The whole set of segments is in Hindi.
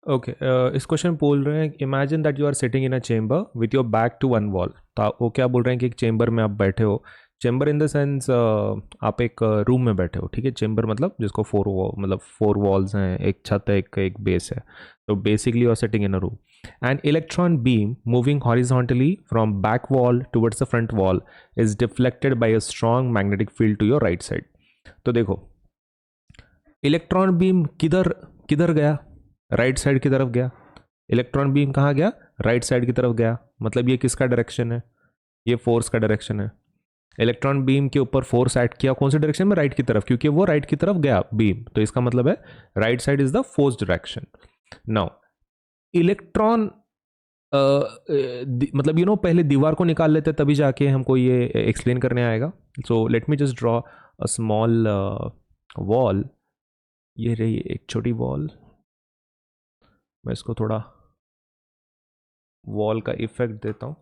ओके, इस क्वेश्चन बोल रहे हैं imagine that you are sitting in a chamber with your back to one wall. तो वो क्या बोल रहे हैं कि एक चेम्बर में आप बैठे हो। चेम्बर इन द सेंस आप एक रूम में बैठे हो, ठीक है। चेम्बर मतलब जिसको फोर वॉल्स हैं, एक छत है, एक बेस है। तो basically you are sitting in a room and electron beam moving horizontally from back wall towards the front wall is deflected by a strong magnetic field to your right side. तो देखो, इलेक्ट्रॉन बीम किधर किधर गया? राइट साइड की तरफ गया। इलेक्ट्रॉन बीम कहाँ गया? राइट साइड की तरफ गया। मतलब ये किसका डायरेक्शन है? ये फोर्स का डायरेक्शन है। इलेक्ट्रॉन बीम के ऊपर फोर्स एक्ट किया कौन सी डायरेक्शन में? राइट की तरफ, क्योंकि वो राइट की तरफ गया बीम। तो इसका मतलब है right side is the force direction. Now electron मतलब पहले दीवार को निकाल लेते तभी जाके हमको ये एक्सप्लेन करने आएगा। So let me just draw a small wall. ये रही एक छोटी वॉल। मैं इसको थोड़ा वॉल का इफेक्ट देता हूँ।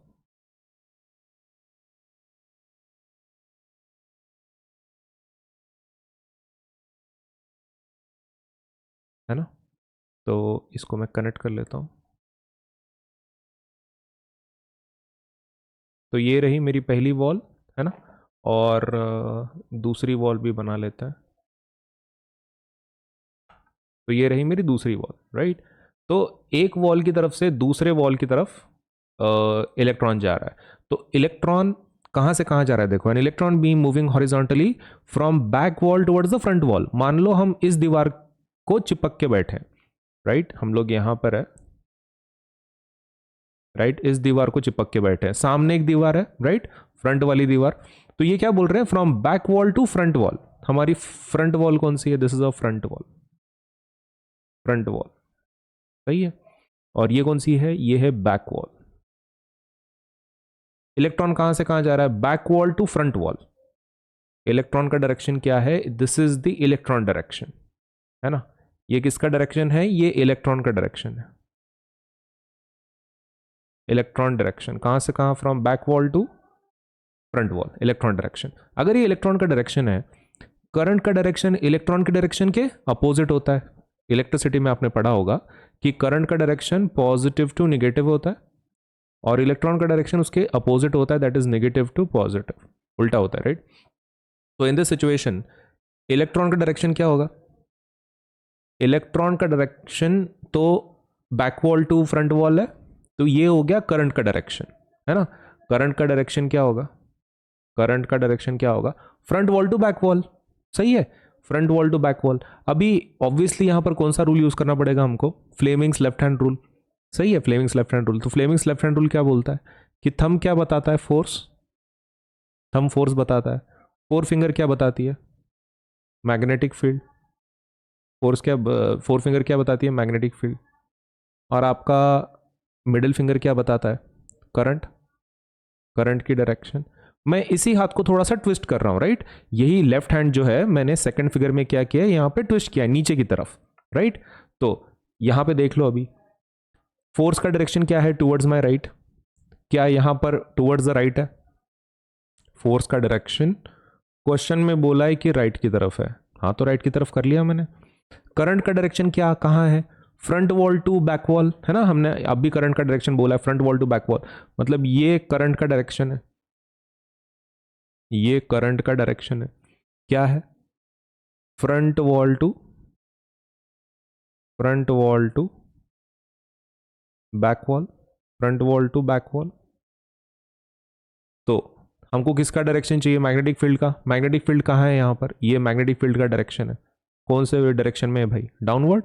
है ना? तो इसको मैं कनेक्ट कर लेता हूँ। तो ये रही मेरी पहली वॉल, है ना? और दूसरी वॉल भी बना लेते हैं। तो ये रही मेरी दूसरी वॉल, राइट। तो एक वॉल की तरफ से दूसरे वॉल की तरफ इलेक्ट्रॉन जा रहा है। तो इलेक्ट्रॉन कहाँ से कहाँ जा रहा है? देखो, an electron beam moving horizontally from back wall towards the front wall. मान लो हम इस दीवार को चिपक के बैठे, राइट। हम लोग यहाँ पर है, राइट। इस दीवार को चिपक के बैठे हैं। सामने एक दीवार है, राइट, फ्रंट वाली दीवार। तो ये क्या बोल रहे हैं? From back wall to front wall. हमारी फ्रंट वॉल कौन सी है? This is a front wall, front wall, सही है। और ये कौन सी है? ये है बैक वॉल। इलेक्ट्रॉन कहां से कहां जा रहा है? Back wall to front wall. Electron का डायरेक्शन क्या है? This is the electron direction, है ना। ये किसका डायरेक्शन है? ये इलेक्ट्रॉन का डायरेक्शन है। इलेक्ट्रॉन डायरेक्शन कहां से कहां? From back wall to front wall, electron direction. अगर ये इलेक्ट्रॉन का डायरेक्शन है, करंट का डायरेक्शन इलेक्ट्रॉन के डायरेक्शन के अपोजिट होता है। इलेक्ट्रिसिटी में आपने पढ़ा होगा कि करंट का डायरेक्शन पॉजिटिव टू निगेटिव होता है और इलेक्ट्रॉन का डायरेक्शन उसके अपोजिट होता है, that is negative to positive, उल्टा होता है, राइट। तो इन दिस सिचुएशन इलेक्ट्रॉन का डायरेक्शन क्या होगा? इलेक्ट्रॉन का डायरेक्शन तो back wall to front wall है, तो ये हो गया करंट का डायरेक्शन, है ना। करंट का डायरेक्शन क्या होगा? करंट का डायरेक्शन क्या होगा? Front wall to back wall, सही है। Front wall to back wall. अभी ऑब्वियसली यहां पर कौन सा रूल यूज करना पड़ेगा हमको? फ्लेमिंग्स लेफ्ट हैंड रूल, सही है। Fleming's left hand rule. तो फ्लेमिंग्स लेफ्ट हैंड रूल क्या बोलता है कि थंब क्या बताता है? फोर्स। थंब फोर्स बताता है। फोर फिंगर क्या बताती है? Magnetic field. फोर्स क्या, फोर फिंगर क्या बताती है? Magnetic field. और आपका मिडिल फिंगर क्या बताता है? करंट, करंट की डायरेक्शन। मैं इसी हाथ को थोड़ा सा ट्विस्ट कर रहा हूं, राइट। यही लेफ्ट हैंड जो है मैंने सेकंड फिगर में क्या किया? यहां पे ट्विस्ट किया नीचे की तरफ, राइट। तो यहां पे देख लो, अभी फोर्स का डायरेक्शन क्या है? Towards my right. क्या यहां पर टुवर्ड्स द राइट है? फोर्स का डायरेक्शन क्वेश्चन में बोला है कि राइट की तरफ है, हाँ, तो राइट की तरफ कर लिया मैंने। करंट का डायरेक्शन क्या कहाँ है? Front wall to back wall, है ना। हमने अभी करंट का डायरेक्शन बोला है, front wall to back wall. मतलब ये करंट का डायरेक्शन है, ये करंट का डायरेक्शन है। क्या है? Front wall to, front wall to back wall, front wall to back wall. तो हमको किसका डायरेक्शन चाहिए? मैग्नेटिक फील्ड का। मैग्नेटिक फील्ड कहाँ है? यहाँ पर ये मैग्नेटिक फील्ड का डायरेक्शन है। कौन से डायरेक्शन में है भाई? डाउनवर्ड।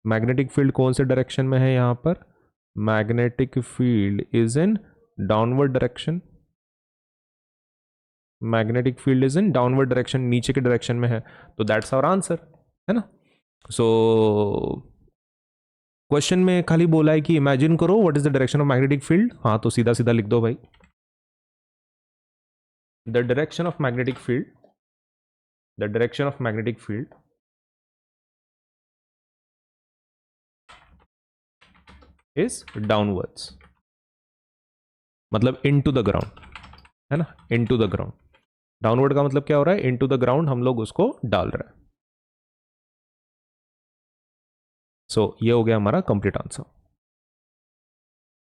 मैग्नेटिक फील्ड कौन से डायरेक्शन में है? यहाँ पर magnetic field is in downward direction. Magnetic field is in downward direction, नीचे के डायरेक्शन में है। तो दैट्स आवर आंसर, है ना। सो क्वेश्चन में खाली बोला है कि इमेजिन करो what is the direction of magnetic field. हाँ, तो सीधा सीधा लिख दो भाई, the direction of magnetic field, the direction of magnetic field is downwards, मतलब इनटू द ग्राउंड, है ना, इनटू द ग्राउंड। डाउनवर्ड का मतलब क्या हो रहा है? इनटू द ग्राउंड हम लोग उसको डाल रहे हैं। सो ये हो गया हमारा कंप्लीट आंसर।